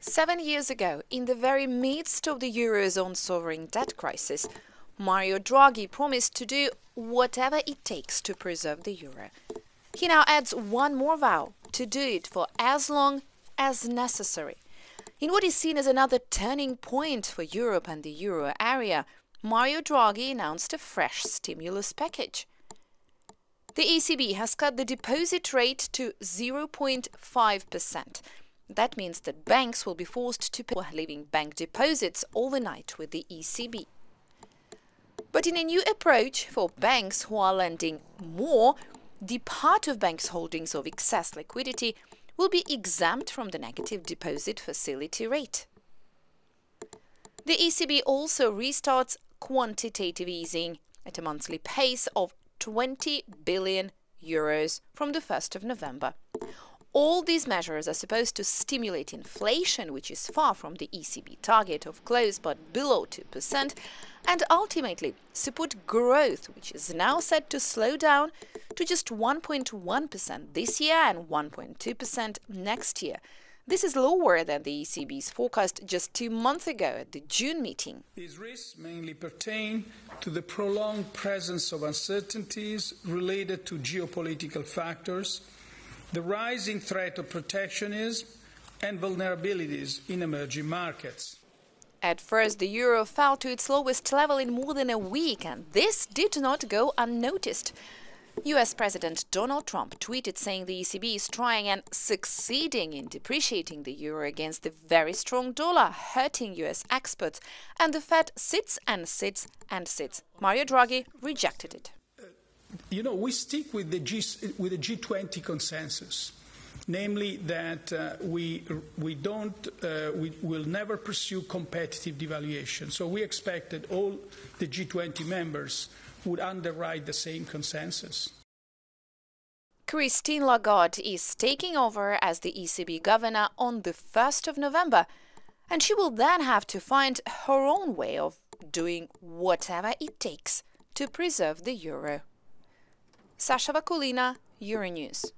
7 years ago, in the very midst of the Eurozone sovereign debt crisis, Mario Draghi promised to do whatever it takes to preserve the euro. He now adds one more vow: to do it for as long as necessary. In what is seen as another turning point for Europe and the euro area, Mario Draghi announced a fresh stimulus package. The ECB has cut the deposit rate to 0.5%. That means that banks will be forced to pay leaving bank deposits overnight with the ECB. But in a new approach for banks who are lending more, the part of banks' holdings of excess liquidity will be exempt from the negative deposit facility rate. The ECB also restarts quantitative easing at a monthly pace of 20 billion euros from the 1st of November. All these measures are supposed to stimulate inflation, which is far from the ECB target of close but below 2%, and ultimately support growth, which is now set to slow down to just 1.1% this year and 1.2% next year. This is lower than the ECB's forecast just 2 months ago at the June meeting. These risks mainly pertain to the prolonged presence of uncertainties related to geopolitical factors, the rising threat of protectionism, and vulnerabilities in emerging markets. At first, the euro fell to its lowest level in more than a week, and this did not go unnoticed. US President Donald Trump tweeted saying the ECB is trying and succeeding in depreciating the euro against the very strong dollar, hurting US exports, and the Fed sits and sits and sits. Mario Draghi rejected it. We stick with the G20 consensus, namely that we will never pursue competitive devaluation. So we expect that all the G20 members would underwrite the same consensus. Christine Lagarde is taking over as the ECB governor on the 1st of November, and she will then have to find her own way of doing whatever it takes to preserve the euro. Sasha Vakulina, Euronews.